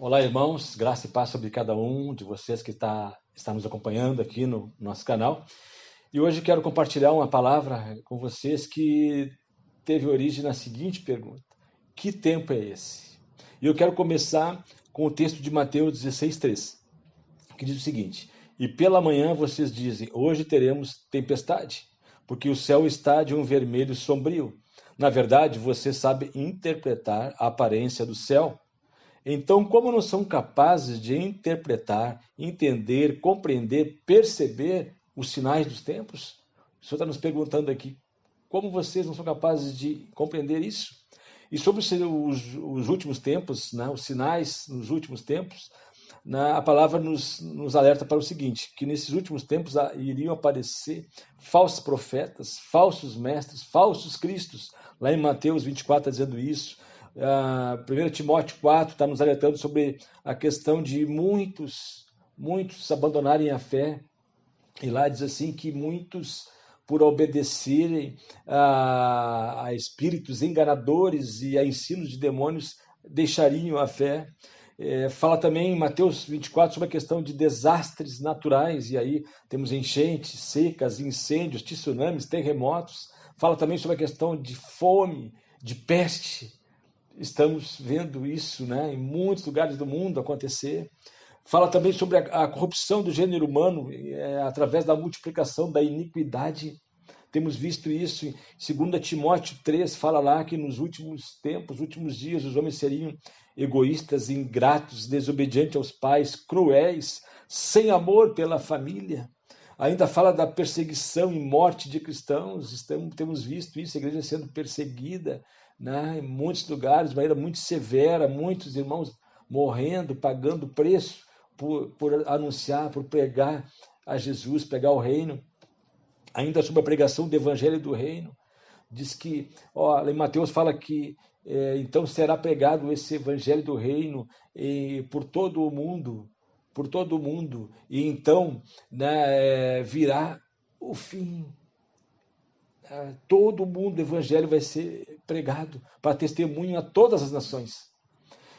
Olá, irmãos, graça e paz sobre cada um de vocês que está nos acompanhando aqui no nosso canal. E hoje quero compartilhar uma palavra com vocês que teve origem na seguinte pergunta: que tempo é esse? E eu quero começar com o texto de Mateus 16:3, que diz o seguinte: e pela manhã vocês dizem, hoje teremos tempestade, porque o céu está de um vermelho sombrio. Na verdade, vocês sabem interpretar a aparência do céu. Então, como não são capazes de interpretar, entender, compreender, perceber os sinais dos tempos? O Senhor está nos perguntando aqui, como vocês não são capazes de compreender isso? E sobre os últimos tempos, né, os sinais nos últimos tempos, a palavra nos alerta para o seguinte, que nesses últimos tempos iriam aparecer falsos profetas, falsos mestres, falsos cristos. Lá em Mateus 24 está dizendo isso. 1 Timóteo 4 está nos alertando sobre a questão de muitos abandonarem a fé. E lá diz assim que muitos, por obedecerem a espíritos enganadores e a ensinos de demônios, deixariam a fé. Fala também em Mateus 24 sobre a questão de desastres naturais, e aí temos enchentes, secas, incêndios, tsunamis, terremotos. Fala também sobre a questão de fome, de peste. Estamos vendo isso, né, em muitos lugares do mundo acontecer. Fala também sobre a corrupção do gênero humano através da multiplicação da iniquidade. Temos visto isso em 2 Timóteo 3, fala lá que nos últimos tempos, últimos dias, os homens seriam egoístas, ingratos, desobedientes aos pais, cruéis, sem amor pela família. Ainda fala da perseguição e morte de cristãos. Temos visto isso, a igreja sendo perseguida, né, em muitos lugares, de maneira muito severa, muitos irmãos morrendo, pagando preço por anunciar, por pregar a Jesus, pregar o reino. Ainda sobre a pregação do evangelho do reino, diz que, em Mateus fala que então será pregado esse evangelho do reino por todo o mundo, e então, né, virá o fim. Todo mundo, o evangelho vai ser pregado para testemunho a todas as nações.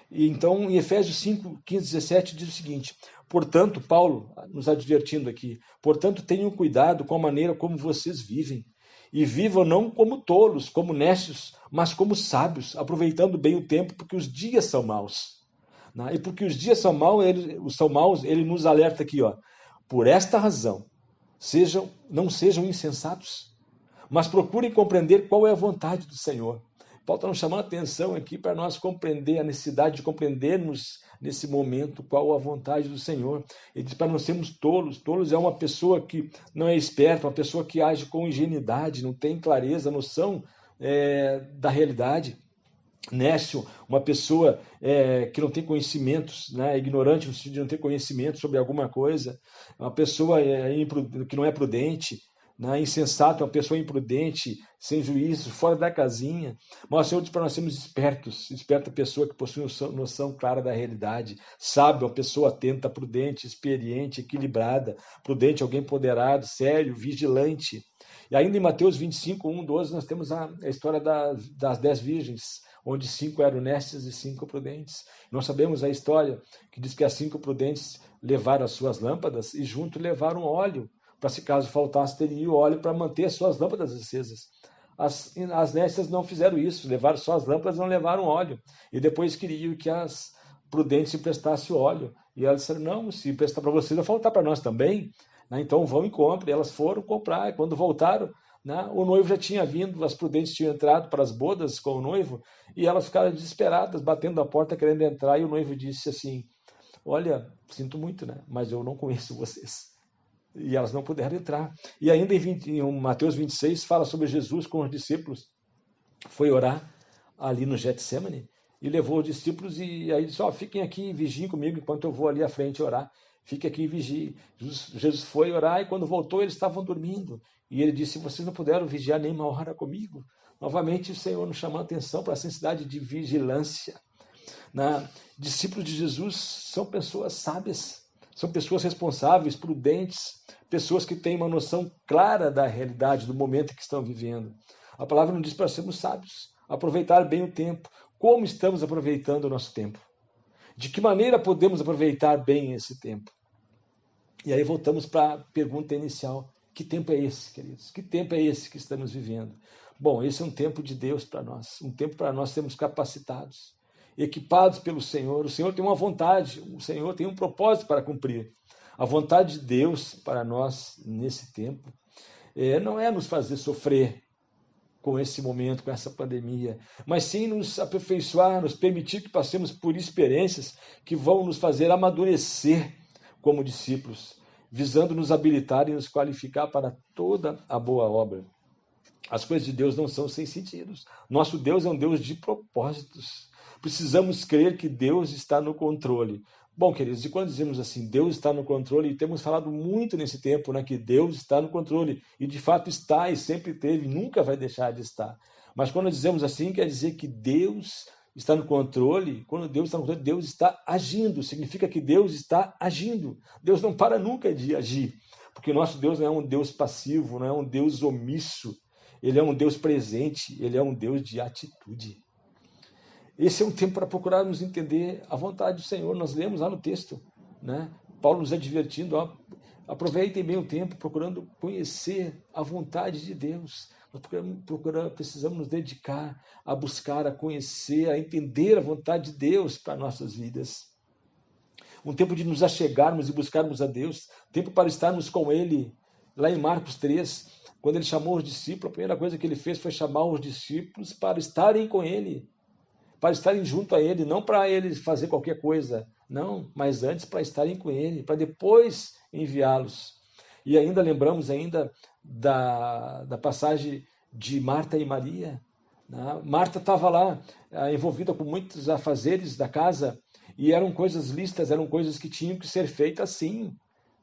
E então, em Efésios 5, 15, 17, diz o seguinte: portanto, Paulo nos advertindo aqui, portanto, tenham cuidado com a maneira como vocês vivem, e vivam não como tolos, como necios, mas como sábios, aproveitando bem o tempo, porque os dias são maus. E porque os dias são maus, ele nos alerta aqui, por esta razão, não sejam insensatos, mas procurem compreender qual é a vontade do Senhor. Paulo está nos chamando a atenção aqui para nós compreender a necessidade de compreendermos nesse momento qual a vontade do Senhor. Ele diz para não sermos tolos. Tolos é uma pessoa que não é esperta, uma pessoa que age com ingenuidade, não tem clareza, noção da realidade. Nécio, uma pessoa que não tem conhecimentos, né, ignorante no sentido de não ter conhecimento sobre alguma coisa, uma pessoa que não é prudente, né, insensato, uma pessoa imprudente, sem juízo, fora da casinha. Mas o Senhor diz para nós sermos espertos, esperta pessoa que possui noção clara da realidade, sábio, uma pessoa atenta, prudente, experiente, equilibrada, prudente, alguém ponderado, sério, vigilante. E ainda em Mateus 25, 1, 12, nós temos a história das 10 virgens, onde 5 eram honestas e 5 prudentes. Nós sabemos a história que diz que as 5 prudentes levaram as suas lâmpadas e junto levaram óleo, para se caso faltasse, teriam óleo para manter as suas lâmpadas acesas. As nécias não fizeram isso, levaram só as lâmpadas, não levaram óleo. E depois queriam que as prudentes emprestassem óleo. E elas disseram, não, se emprestar para vocês, vai faltar para nós também. Então vão e comprem. Elas foram comprar, e quando voltaram, o noivo já tinha vindo, as prudentes tinham entrado para as bodas com o noivo, e elas ficaram desesperadas, batendo a porta, querendo entrar, e o noivo disse assim, olha, sinto muito, mas eu não conheço vocês. E elas não puderam entrar. E ainda em Mateus 26, fala sobre Jesus com os discípulos, foi orar ali no Getsemane, e levou os discípulos, e aí disse, fiquem aqui e vigiem comigo, enquanto eu vou ali à frente orar. Fique aqui e vigie. Jesus foi orar, e quando voltou, eles estavam dormindo. E ele disse, vocês não puderam vigiar nem uma hora comigo? Novamente, o Senhor nos chamou a atenção para a necessidade de vigilância. Discípulos de Jesus são pessoas sábias, são pessoas responsáveis, prudentes, pessoas que têm uma noção clara da realidade, do momento que estão vivendo. A palavra nos diz para sermos sábios, aproveitar bem o tempo. Como estamos aproveitando o nosso tempo? De que maneira podemos aproveitar bem esse tempo? E aí voltamos para a pergunta inicial. Que tempo é esse, queridos? Que tempo é esse que estamos vivendo? Bom, esse é um tempo de Deus para nós, um tempo para nós sermos capacitados, equipados pelo Senhor. O Senhor tem uma vontade, o Senhor tem um propósito para cumprir. A vontade de Deus para nós nesse tempo não é nos fazer sofrer com esse momento, com essa pandemia, mas sim nos aperfeiçoar, nos permitir que passemos por experiências que vão nos fazer amadurecer como discípulos, visando nos habilitar e nos qualificar para toda a boa obra. As coisas de Deus não são sem sentidos. Nosso Deus é um Deus de propósitos. Precisamos crer que Deus está no controle. Bom, queridos, e quando dizemos assim, Deus está no controle, e temos falado muito nesse tempo, né, que Deus está no controle, e de fato está, e sempre teve, nunca vai deixar de estar. Mas quando dizemos assim, quer dizer que Deus está no controle. Quando Deus está no controle, Deus está agindo, significa que Deus está agindo. Deus não para nunca de agir, porque nosso Deus não é um Deus passivo, não é um Deus omisso, ele é um Deus presente, ele é um Deus de atitude. Esse é um tempo para procurarmos entender a vontade do Senhor. Nós lemos lá no texto, né? Paulo nos advertindo, aproveitem bem o tempo, procurando conhecer a vontade de Deus. Nós precisamos nos dedicar a buscar, a conhecer, a entender a vontade de Deus para nossas vidas. Um tempo de nos achegarmos e buscarmos a Deus, tempo para estarmos com Ele. Lá em Marcos 3, quando Ele chamou os discípulos, a primeira coisa que Ele fez foi chamar os discípulos para estarem com Ele, para estarem junto a Ele, não para Ele fazer qualquer coisa, não, mas antes para estarem com Ele, para depois enviá-los. E ainda lembramos da passagem de Marta e Maria. Né? Marta estava lá envolvida com muitos afazeres da casa, e eram coisas listas, eram coisas que tinham que ser feitas assim.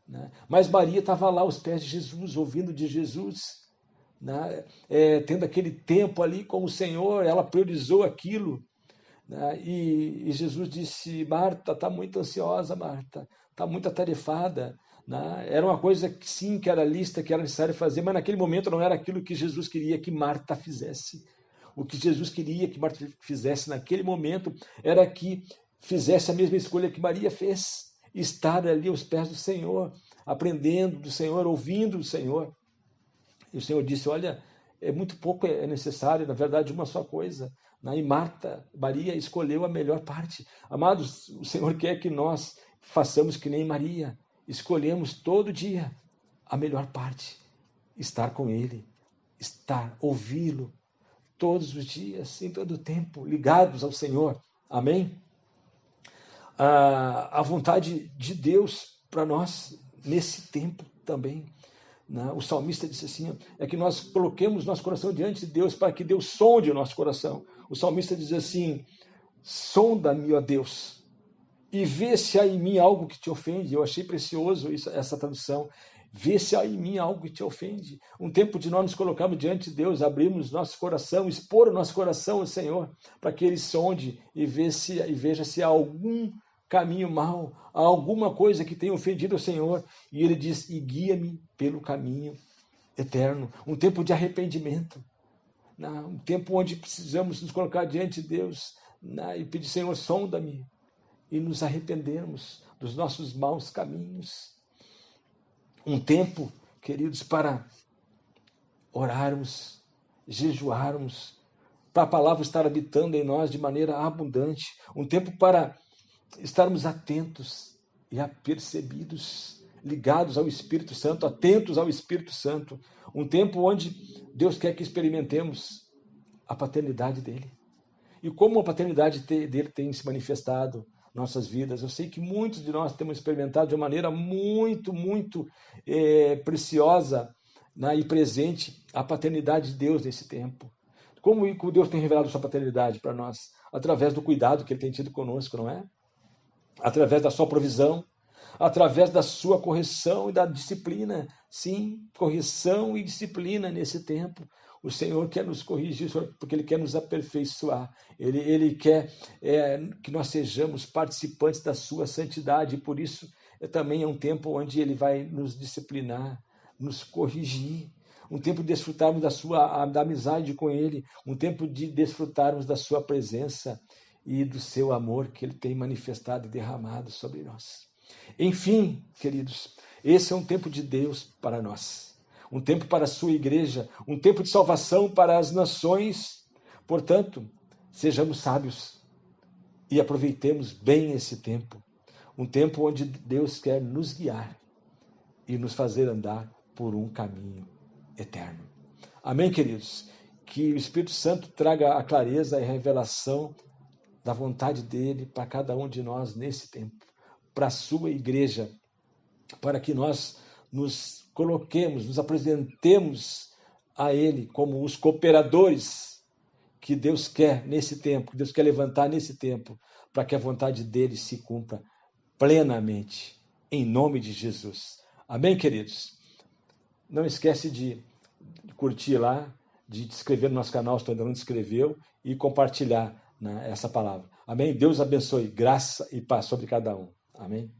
Né? Mas Maria estava lá aos pés de Jesus, ouvindo de Jesus, né? Tendo aquele tempo ali com o Senhor, ela priorizou aquilo. Né? E Jesus disse, Marta, está muito ansiosa, Marta, está muito atarefada. Né? Era uma coisa que sim, que era lista, que era necessário fazer, mas naquele momento não era aquilo que Jesus queria que Marta fizesse. O que Jesus queria que Marta fizesse naquele momento era que fizesse a mesma escolha que Maria fez, estar ali aos pés do Senhor, aprendendo do Senhor, ouvindo do Senhor. E o Senhor disse, olha, é muito pouco é necessário, na verdade, uma só coisa. E Maria escolheu a melhor parte. Amados, o Senhor quer que nós façamos que nem Maria, escolhemos todo dia a melhor parte, estar com Ele, ouvi-lo todos os dias, em todo o tempo, ligados ao Senhor. Amém? A vontade de Deus para nós nesse tempo também. O salmista disse assim, é que nós coloquemos nosso coração diante de Deus para que Deus sonde o nosso coração. O salmista diz assim, sonda-me, ó Deus, e vê se há em mim algo que te ofende. Eu achei precioso essa tradução. Vê se há em mim algo que te ofende. Um tempo de nós nos colocarmos diante de Deus, abrirmos nosso coração, expor o nosso coração ao Senhor, para que Ele sonde e veja se há algum caminho mau, há alguma coisa que tenha ofendido o Senhor. E Ele diz, e guia-me pelo caminho eterno. Um tempo de arrependimento. Um tempo onde precisamos nos colocar diante de Deus e pedir, Senhor, sonda-me, e nos arrependermos dos nossos maus caminhos. Um tempo, queridos, para orarmos, jejuarmos, para a palavra estar habitando em nós de maneira abundante. Um tempo para estarmos atentos e apercebidos, ligados ao Espírito Santo, atentos ao Espírito Santo. Um tempo onde Deus quer que experimentemos a paternidade dEle. E como a paternidade dEle tem se manifestado em nossas vidas. Eu sei que muitos de nós temos experimentado de uma maneira muito, muito preciosa, e presente a paternidade de Deus nesse tempo. Como Deus tem revelado sua paternidade para nós? Através do cuidado que Ele tem tido conosco, não é? Através da sua provisão, através da sua correção e da disciplina. Sim, correção e disciplina nesse tempo. O Senhor quer nos corrigir, porque Ele quer nos aperfeiçoar. Ele quer que nós sejamos participantes da sua santidade. E por isso também é um tempo onde Ele vai nos disciplinar, nos corrigir. Um tempo de desfrutarmos da amizade com Ele. Um tempo de desfrutarmos da sua presença. e do seu amor que ele tem manifestado e derramado sobre nós. Enfim, queridos, esse é um tempo de Deus para nós, um tempo para a sua igreja, um tempo de salvação para as nações. Portanto, sejamos sábios e aproveitemos bem esse tempo, um tempo onde Deus quer nos guiar e nos fazer andar por um caminho eterno. Amém, queridos? Que o Espírito Santo traga a clareza e a revelação da vontade dele para cada um de nós nesse tempo, para a sua igreja, para que nós nos coloquemos, nos apresentemos a ele como os cooperadores que Deus quer nesse tempo, que Deus quer levantar nesse tempo, para que a vontade dele se cumpra plenamente, em nome de Jesus. Amém, queridos? Não esquece de curtir lá, de te inscrever no nosso canal, se tu ainda não te inscreveu, e compartilhar, né, essa palavra. Amém? Deus abençoe, graça e paz sobre cada um. Amém?